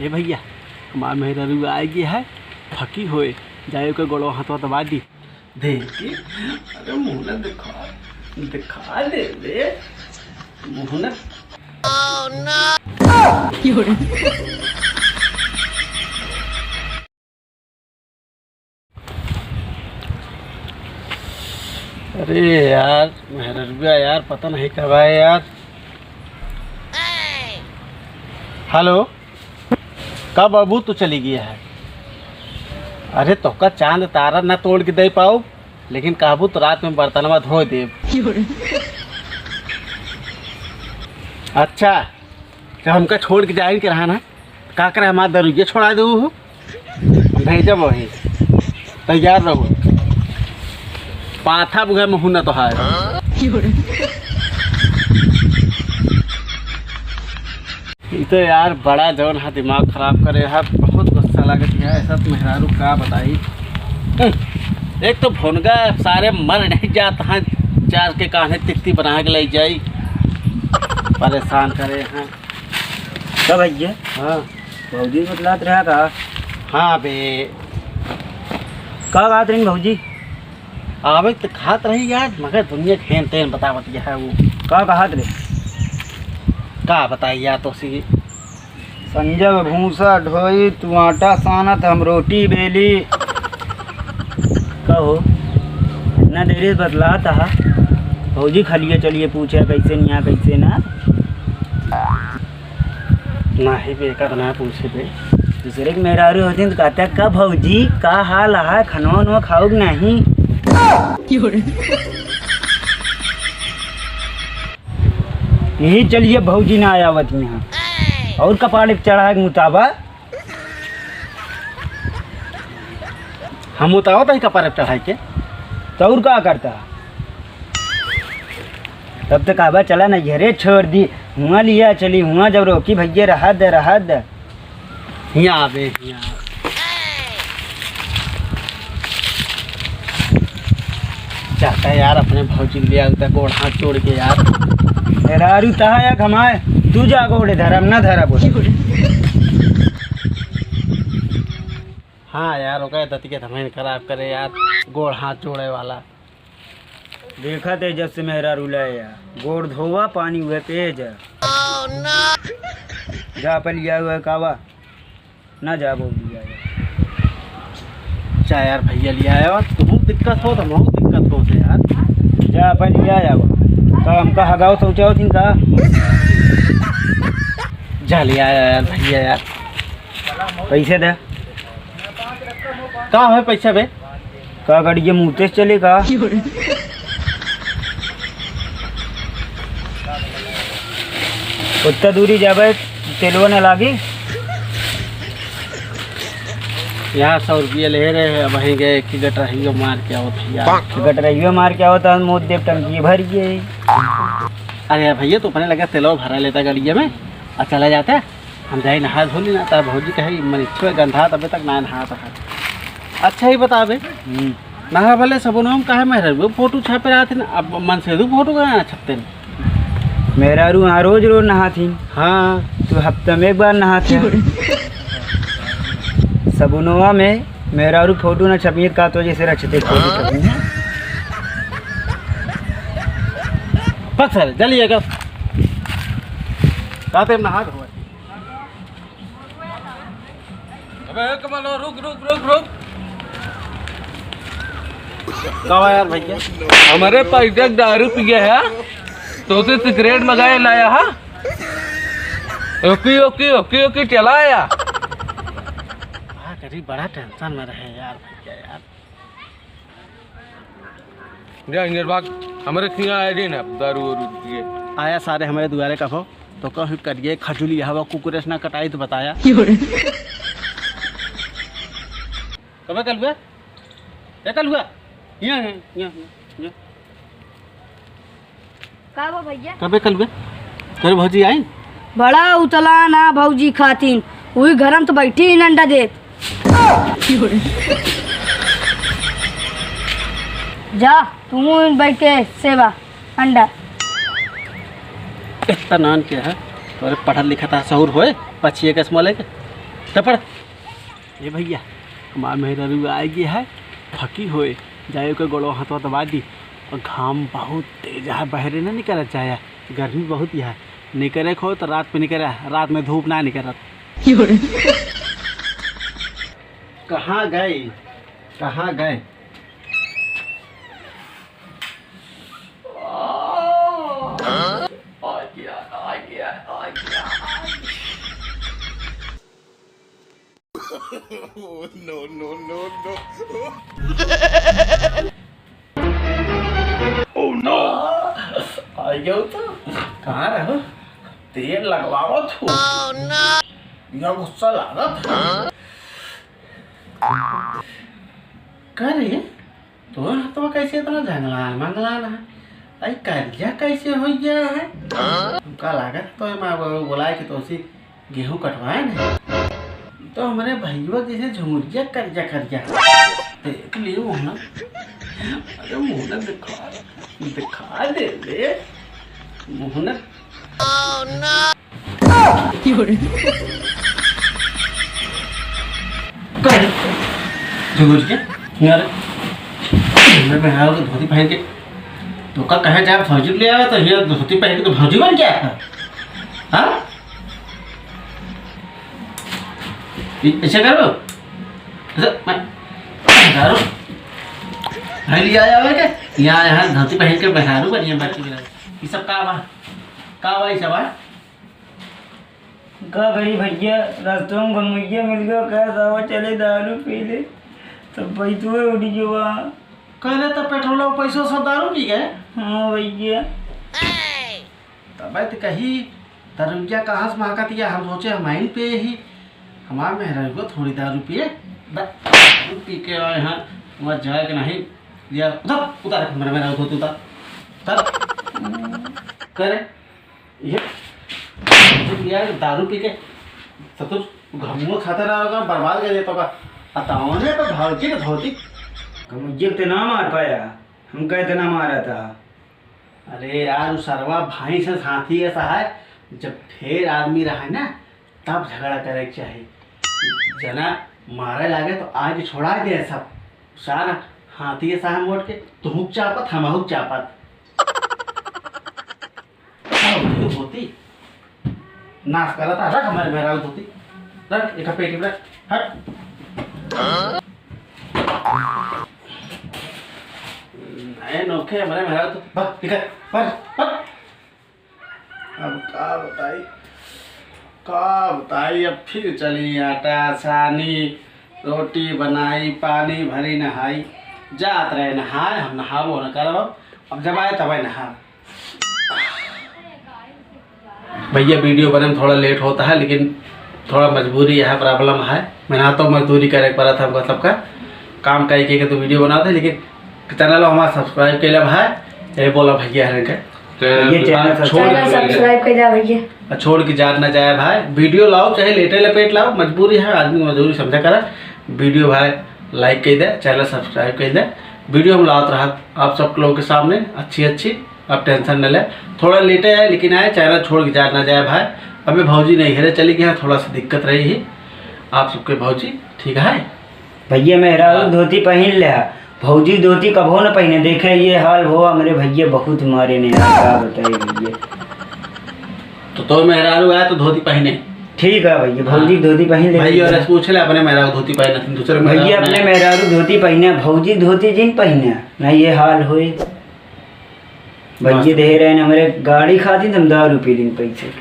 ए भैया हमार मेहरा रू आएगी है फकी होए जाए के गोड़ो हाथवा दबा दी देख के अरे मुँह न दिखा दे बे मुँह न अरे यार मेहरा रुपया यार पता नहीं कब आए यार। हेलो कब बाबू तू चली गया है? अरे तो का चांद तारा ना तोड़ के दे पाओ लेकिन काबू तो रात में बर्तनवा धो दे। अच्छा जब हमका छोड़ के जाए के रहा ना का करे हमारा दरुगे छोड़ा दे भेजब वही तैयार रहो पाथा बुघे में हुना तो है। तो यार बड़ा जौन है दिमाग खराब करे है बहुत गुस्सा लागत है ऐसा तो मेहरारू का बताई। एक तो भुनगा सारे मर नहीं जाता है चार के कान्हे तिकती बना के ले जाई परेशान करे हैं। क्या भैया? हाँ भौजी बतलात रहा का? हाँ बे का बात रही भौजी? आवे तो खात रही यार मगर दुनिया खेन तेन बतावत है वो का कहत रे? का बताई यार तो सी संजब भूसा ढोई तू आटा सानत हम रोटी बेली। कहो इतना देरी बदला था भौजी खलिए चलिए पूछे कैसे नहीं कैसे ना ही बेका तो ना पूछे बे दूसरे के मेहरारू होती तो कहता का भौजी का हाल है खनवा उनवा खाओग नहीं। यही चलिए भौजी ना आयावत यहाँ और कपाड़े पे चढ़ा के मुताबा हम उतावत है कपारे पे चढ़ाई के तो और का करता तब तक आबा चला ना घरे छोड़ दी हुआ लिया चली हुआ जब रोकी भैया रहा दे यहाँ आवे यहाँ चाहता है यार अपने भौजी के लिए उधर गोड़ हाथ जोड़ के यार मेहरारू तहा या कमाए तू जा गोड़े धरम ना धरा बोल। हाँ यार ओके दती के धमैन खराब करे यार गोड़ हाथ जोड़े वाला देखा थे जब से मेहरारू लाया गोड़ धोवा पानी हुए पे जा पर लिया हुआ कावा ना जा बोल दिया चाहे यार भैया लिया आया तुम दिक्कत हो तो बहुत दिक्कत हो से यार जा पर लिया आया तो हमका हगाओ सोचा थी का जा लिया आया यार भैया यार पैसे दे कहाँ है पैसा बे का गाड़ी मुँह से चले का उतना दूरी जाबे तेलवा न लागी यहाँ 100 रुपये ले रहे हैं वहीं गए कि गटरहियो मार के आओ भैया गटरहियो मार के आओ तो मोद देव टंकी भर गए। अरे यार भैया तो अपने लगा तेलवा भरा लेता गाड़िया में और चला जाता है हम जाए नहा धो ली ना तब भौजी कहे मनिच्छो गंधा तब तक ना नहा था। अच्छा ही बता बे नहा भले सबनों में कहे मेहर फोटो छापे रहा थे ना अब मन से दू फोटो कहाँ छपते मेहरारू यहाँ रोज रोज नहाती। हाँ तो हफ्ते में एक बार नहाते सबुनवा में मेहरारू फोटो न छपिए का तो जैसे रखते फोटो छपी पक सर चलिएगा कहते नहा धो कमालो रुक रुक रुक रुक कहा यार भैया हमारे पैसे दारू पिए है तो से सिगरेट मंगाए लाया हा ओके ओके ओके ओके चला आया करी बड़ा टेंशन में रहे यार भैया यार जाएंगे भाग हमारे खिया आए ना दारू वारू दिए आया सारे हमारे दुआरे कहो तो कहीं करिए खजूली हवा कुकुरेश ना कटाई तो बताया कब कल हुआ क्या कल हुआ यहाँ का वो भैया कब कल हुआ तेरे भौजी आई बड़ा उतला ना भौजी खातिन वही गरम तो बैठी ही अंडा देत जा तुम बैठ के सेवा अंडा इतना नान क्या है तोरे पढ़ा लिखा था सहूर होए पछिए के स्मॉले के तपड़ ए भैया हमार मेहरारू आएगी है थकी होए जाए के गोड़ो हाथवा दबा दी और घाम बहुत तेज है बहरे ना निकल जाए गर्मी बहुत है निकले खो तो रात पे निकले रात में धूप ना निकलत कहाँ गए कहाँ गए कहाँ रहो तेल लगवाओ तू यह गुस्सा लागत कर रही है तो हाथवा कैसे इतना जंगलान मंगलान है अरे कर्जा कैसे हो गया है उनका लागत तो मैं बोलाए कि तो उसी गेहूं कटवाए ना तो हमारे भैया जैसे झुमुरिया कर्जा देख लियो मोहना अरे मोहना दिखा दे ले मोहना कर झुमुरिया यार मैं हाल तो धोती पहन के तो का कहे जाए फौजी ले आया तो ये धोती पहन के तो फौजी बन गया हाँ ऐसे करो मैं करो भाई लिया आया क्या यहाँ धोती पहन के बहारू बनिए बाकी ये सब का भाई सब का करी भैया रास्तों में गमैया मिल गया कह दावा चले दारू पी ले तब पैसुए उड़ी जो कहले तो पेट्रोल और पैसों सब दारू पी गए हाँ भैया तब तो कही दरुइया कहाँ से महकती है हम सोचे हमारे पे ही हमारे मेहरा को थोड़ी दारू पिए दारू पी के आए हैं वहाँ जाए कि नहीं या उधर उतार मेरा मेरा उतार करे ये यार दारू पी के सब तो घमुआ खाता रहा होगा बर्बाद कर देता होगा बताओ ने तो भावजी का धोती मुझे तो ना मार पाया हम कहते ना मारा था अरे यार उस सरवा भाई से साथी ऐसा है जब ढेर आदमी रहा ना तब झगड़ा करे के चाहिए जना मारे लागे तो आज छोड़ा दे सब सारा हाथी ऐसा है मोट के तुम चापत हम चापत धोती नाश करा था रख हमारे मेहरा धोती रख एक पेटी में रख हट नए नोखे हमारे मेहरा तो बस ठीक है बस अब का बताई अब फिर चली आटा सानी रोटी बनाई पानी भरी नहाई जात रहे नहाए हम नहाबो न करब अब जब आए तब आए नहा भैया वीडियो बनने में थोड़ा लेट होता है लेकिन थोड़ा मजबूरी है प्रॉब्लम है मैंने तो मजदूरी करे पड़ा था हमको सबका काम कई के तो वीडियो बनाते लेकिन चैनल हमारा सब्सक्राइब के लिए भाई ये बोला भैया है छोड़ के जात ना जाए भाई वीडियो लाओ चाहे लेटे लपेट लाओ मजबूरी है आदमी मजबूरी समझा करा वीडियो भाई लाइक कर दे चैनल सब्सक्राइब कर दे वीडियो हम लाते रहा आप सब लोगों के सामने अच्छी आप टेंशन न ले थोड़ा लेटे है लेकिन आए चैनल छोड़ के जात ना जाए भाई अभी भौजी नहीं हेरे चली गई है थोड़ा सा दिक्कत रही ही आप सबके भौजी ठीक है भैया मेरा धोती पहन ले भौजी धोती कभो न पहने देखे ये हाल हो मेरे भैया बहुत मारे ने क्या बताइए भैया तो मेहरारू आया तो धोती पहने ठीक है भैया भौजी धोती पहन ले भैया और पूछ ले अपने मेहरारू धोती पहने दूसरे भैया अपने मेहरारू धोती पहने भौजी धोती जिन पहने ना ये हाल होए भैया दे रहे हैं हमारे गाड़ी खाती तुम दारू पी दिन पैसे